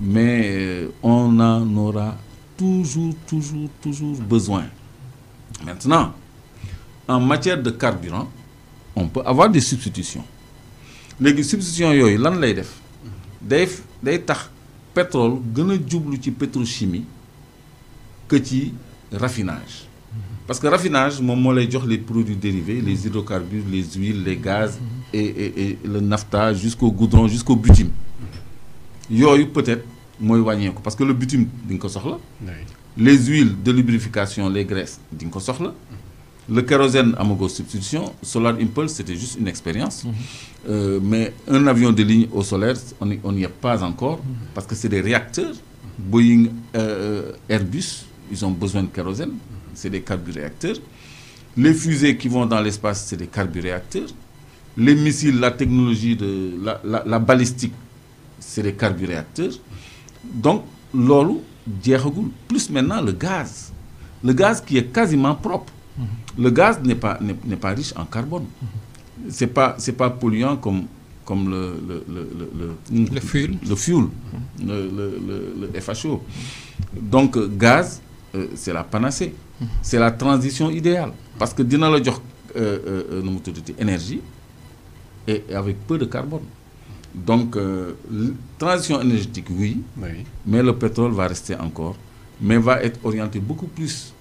mais on en aura toujours besoin. Maintenant, en matière de carburant, on peut avoir des substitutions. Les substitutions yooyu lan lay def day tax pétrole gën a jublu ci pétrochimie que ci raffinage. Parce que raffinage moom moo lay jox les produits dérivés, les hydrocarbures, les huiles, les gaz et le nafta jusqu'au goudron, jusqu'au bitume. Yooyu peut-être mooy wàññeeku parce que le bitume di nga ko soxla. Les huiles de lubrification, les graisses di nga ko soxla. Le kérosène amago substitution, Solar Impulse c'était juste une expérience. Mais un avion de ligne au solaire on n'y est pas encore parce que c'est des réacteurs. Boeing, Airbus, ils ont besoin de kérosène, c'est des carburéacteurs. Les fusées qui vont dans l'espace, c'est des carburéacteurs. Les missiles, la technologie de la balistique, c'est des carburéacteurs. Donc loolu jeexagul. Plus maintenant le gaz qui est quasiment propre. Le gaz n'est pas riche en carbone. C'est pas polluant comme le fuel, le FHO. Donc gaz, c'est la panacée. C'est la transition idéale parce que dina la jox énergie et avec peu de carbone. Donc transition énergétique oui, mais le pétrole va rester encore, mais va être orienté beaucoup plus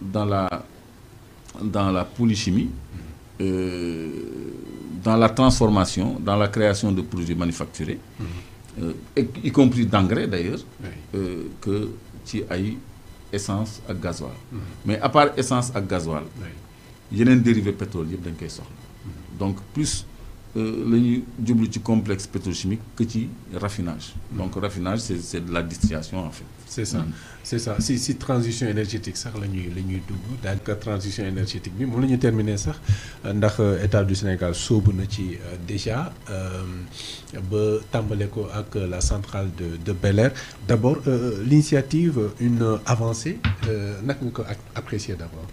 dans la polychimie, dans la transformation, dans la création de produits manufacturés, y compris d'engrais d'ailleurs, que ci ay essence ak gasoil. Mais à part essence ak gasoil, yeneen dérivé pétrole yëpp dañ koy soxla. Donc plus la ñuy jublu ci complexe pétrochimique que ci raffinage. Donc raffinage c'est de la distillation en fait. C'est ça si transition énergétique sax la ñuy dugg daanaka transition énergétique bi moom la ñu terminer sax ndax état du Sénégal sóobu na ci déjà ba tàmbale ko ak la centrale de Bel-Air. D'abord l'initiative une avancée naka nga ko apprécier d'abord.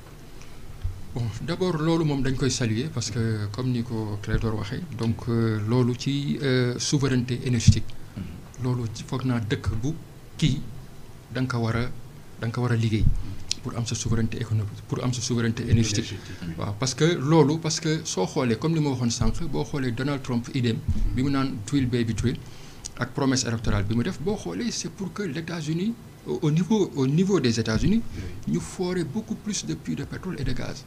Bon d'abord loolu moom dañ koy saluer parce que comme ni ko Clédor waxee donc loolu ci souveraineté énergétique loolu foog naa dëkk bu kii da nga ko war a liggéey pour am sa souveraineté économique pour am sa souveraineté énergétique. waaw parce que soo xoolee comme li ma waxoon sànq boo xoolee Donald Trump idem bi mu naan drill baby drill ak promesse électorale bi mu def boo xoolee c'est pour que les États-Unis au niveau des États-Unis ñu forer beaucoup plus de puits de pétrole et de gaz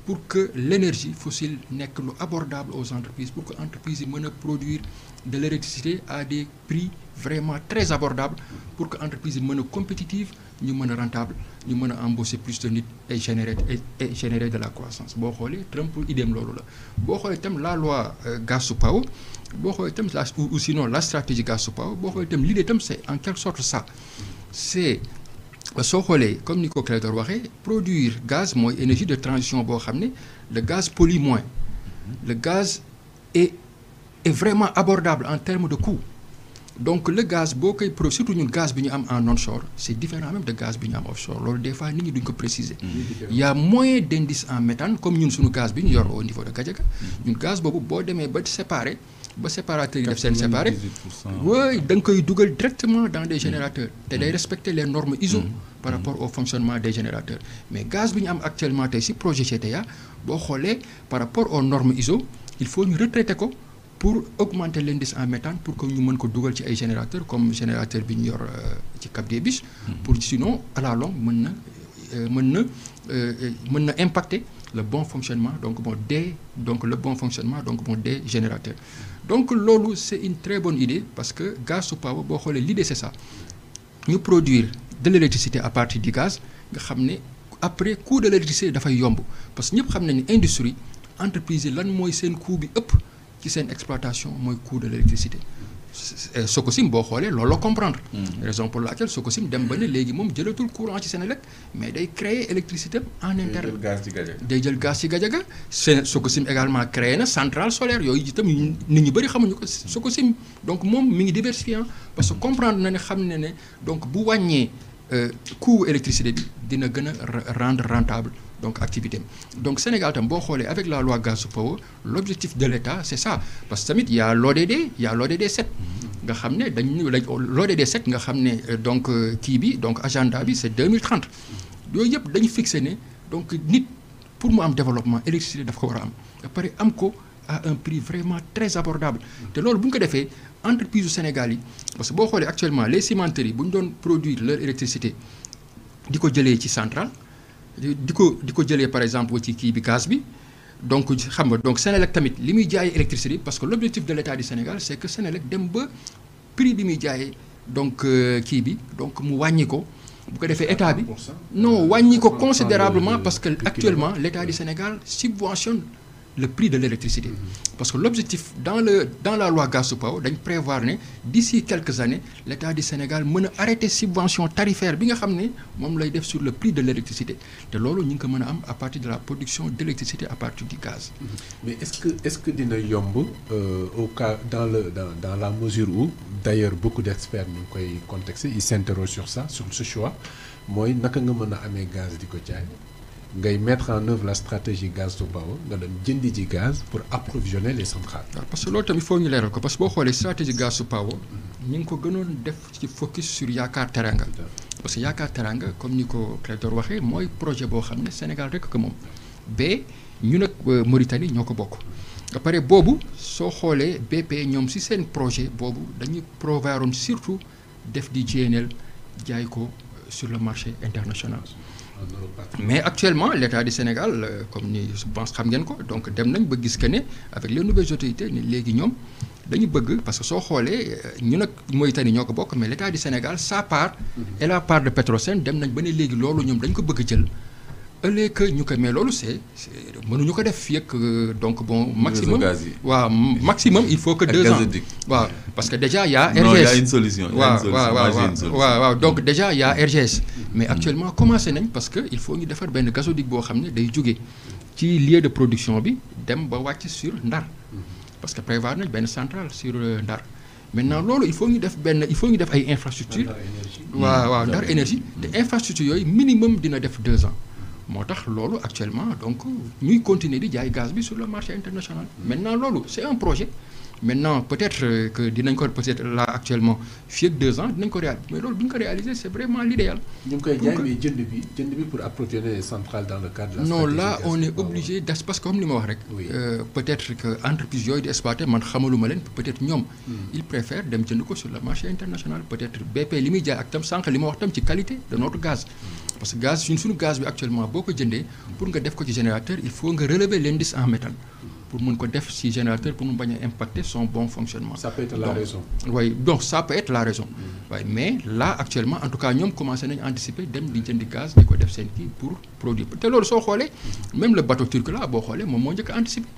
pour que l'énergie fossile nekk lu abordable aux entreprises pour que entreprises yi mën a produire de l'électricité à des prix vraiment très abordables pour que entreprises yi mën a compétitive ñu mën a rentable ñu mën a embaucher plus de nit et générer de la croissance boo xoolee Trump idéem loolu la boo xoolee itam la loi gas to power boo xoolee itam ou sinon la stratégie gas to power boo xoolee itam l'idée itam c'est en quelque sorte ça c'est soo xoolee comme ni ko Clédor waxee produire gaz mooy énergie de transition boo xam ne le gaz pollue moins le gaz est vraiment abordable en termes de coût donc le gaz boo koy surtout ñun gaz bi ñu am en onshore c'est différent même de gaz bi ñu am offshore loolu des fois nit ñi duñ ko préciser. Il y a moins d'indice en méthane comme ñun suñu gaz bi ñu yor au niveau de Gadiaga ñun gaz boobu boo demee ba séparateur yi def seen séparé oui da nga koy dugal directement dans des générateurs te day respecter les normes ISO par rapport au fonctionnement des générateurs mais gaz bi ñu am actuellement tey si projet GTA boo xoolee par rapport aux normes ISO il faut ñu retraiter ko pour augmenter l'indice en méthane pour que ñu mën ko dugal ci ay générateurs comme générateur bi ñu yor ci Cap des Biches pour sinon à la longue mën na impacter le bon fonctionnement des générateurs donc loolu c'est une très bonne idée parce que gas to power boo xoolee l'idée c'est ça ñu produire de l'électricité à partir du gaz nga xam ne après coût de l'électricité dafay yomb parce que ñëpp xam nañu ne industrie entreprise yi lan mooy seen coût bi ëpp ci seen exploitation mooy coût de l'électricité Sococim boo xoolee loolu la comprendre raison pour laquelle Sococim dem ba ne léegi moom jëlatul courant ci Senelec mais day créer électricité en interne day jël gaz ci Gadiaga Sococim également créé na centrale solaire yooyu itam nit ñi bëri xamuñu ko Sococim donc moom mi ngi diversifiant parce que comprendre na ne xam ne donc bu wàññee coût électricité bi dina gën a rendre rentable donc activité donc Sénégal tam boo xoolee avec la loi gaz to power l'objectif de l'État c'est ça parce que tamit il y a l'ODD 7 nga xam ne l'ODD 7 nga xam ne donc kii bi donc agenda bi c'est 2030 yooyu yëpp dañu fixé ne donc nit pour mu am développement électricité dafa ko war a am ba pare am ko à un prix vraiment très abordable te loolu bu ñu ko defee entreprise du Sénégal yi parce que boo xoolee actuellement les cimenteries bu ñu doon produire leur électricité di ko jëlee ci centrale di ko jëlee par exemple ci kii bi gaz bi donc xam nga donc Sénélec tamit li muy jaayee électricité parce que l'objectif de l'État du Sénégal c'est que Sénélec dem ba prix bi muy jaayee donc kii bi donc mu wàññi ko bu ko defee état bi non wàññi ko considérablement parce que actuellement l'État du Sénégal subventionne le prix de l'électricité parce que l'objectif dans la loi Gaz to Power dañ prévoir ne d'ici quelques années l'État du Sénégal mën a arrêter subvention tarifaire bi nga xam ne moom lay def sur le prix de l'électricité te loolu ñu ngi ko mën a am à partir de la production d'électricité à partir du gaz. Mais est-ce que dina yomb au cas dans la mesure où d'ailleurs beaucoup d'experts ñu ngi koy contexter ils s'interrogent sur ça sur ce choix mooy naka nga mën a amee gaz di ko jaay ngay mettre en œuvre la stratégie Gaz to Power nga dem jëndi ji gaz pour approvisionner les centrales. waaw parce que loolu tamit foog ñu leeral ko parce que boo xoolee stratégie Gaz to Power ñu ngi ko gënoon def ci focus sur Yaakaar Teranga parce que Yaakaar Teranga comme ni ko Clédor waxee mooy projet boo xam ne Sénégal rek ko moom ba ñu nag Mauritanie ñoo ko bokk. ba pare boobu soo xoolee BP ñoom ci seen projet boobu dañuy prévoiroon surtout def di GNL jaay ko sur le marché international. Mais actuellement l'État du Sénégal comme ni je pense xam ngeen ko donc dem nañ ba gis que ne avec les nouvelles autorités ne léegi ñoom dañu bëgg parce que soo xoolee ñu nag Mauritanie ñoo ko bokk mais l'État du Sénégal sa part et la part de Petrosen dem nañ ba ne léegi loolu ñoom dañ ko bëgg jël ëllëg que ñu ko mais loolu c'est mënuñu ko def fii ak donc bon maximum waaw maximum il faut que 2 ans waaw parce que déjà y a RGS non, y a une solution waaw donc déjà y a RGS mais actuellement commencé nañ parce que il faut ñu defar benn gazoduc boo xam ne day jóge ci lieu de production bi dem ba wàcc sur Ndar parce que prévoir nañ benn centrale sur Ndar maintenant loolu il faut ñu def ay infrastructures waaw Ndar énergie te infrastructure yooyu minimum dina def 2 ans moo tax loolu actuellement donc ñuy continuer di jaay gaz bi sur le marché international maintenant loolu c'est un projet maintenant peut-être que dinañ ko peut-être là actuellement fii ak 2 ans dinañ ko réaliser mais loolu bu ñu ko réaliser c'est vraiment l'idéal. ñu ngi koy jaay mais jënd bi pour approvisionner les centrales dans le cadre de la non là on est obligé parce que comme li ma wax rek. peut-être que entreprise yooyu di exploiter man xamaluma leen peut-être ñoom. ils préfèrent dem jënd ko sur le marché international peut-être BP li muy jaay ak tam sànq li ma wax tam ci qualité de notre gaz. parce que gaz suñu gaz bi actuellement boo ko jëndee pour nga def ko ci générateur il faut nga relever l'indice en métal pour mën ko def ci générateur pour mu bañ a impacter son bon fonctionnement. Ça peut être la raison. Oui donc ça peut être la raison. waaye mais là actuellement en tout cas ñoom commencé nañ anticiper dem di jëndi gaz di ko def seen kii pour produire te loolu soo xoolee même le bateau turc là boo xoolee moom moo njëkk a anticiper.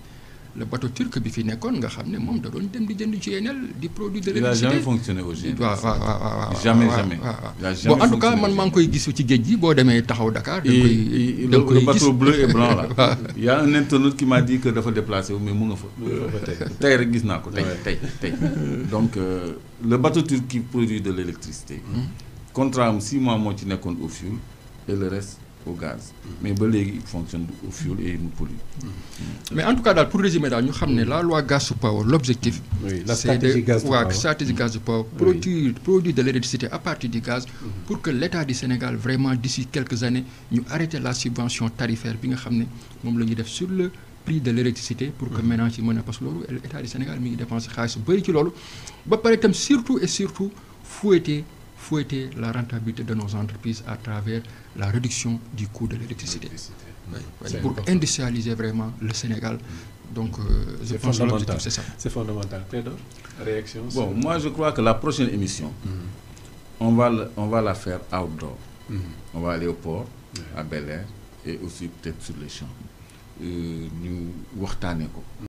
Le bateau turc bi fi nekkoon nga xam ne moom da doon dem di jënd GNL di produit de l'électricité. Il a jamais fonctionné au GNL. waaw jamais. Bon en tout cas man maa ngi koy gis ci géej gi boo demee taxaw Dakar. da le bateau bleu et blanc là. Il y a un internaute qui m'a dit que dafa déplacé wu mais mu nga fa. tey rek gis naa ko tey. Donc le bateau turc qui produit de l'électricité. contrat am 6 mois moo ci nekkoon au fioul et le reste au gaz. Mais ba léegi il fonctionne au fioul et il nous pollue. Mais en tout cas daal pour résumer daal ñu xam ne la loi Gaz to Power l'objectif. La stratégie Gaz to Power stratégie Gaz to Power produire de l'électricité à partir du gaz. Pour que l'État du Sénégal vraiment d'ici quelques années ñu arrêter la subvention tarifaire bi nga xam ne moom la ñuy def sur le prix de l'électricité pour que ménage yi mën a parce que loolu l'État du Sénégal mi ngi dépenser xaalis bu bëri ci loolu ba pare itam surtout fouetter la rentabilité de nos entreprises à travers la réduction du coût de l'électricité. Pour industrialiser vraiment le Sénégal. Donc, je pense que l'objectif, c'est ça. C'est fondamental. Clédor, réaction? Bon, moi, je crois que la prochaine émission, on va la faire outdoor. On va aller au port, à Bel-Air, et aussi peut-être sur les champs. Nous waxtaanee ko.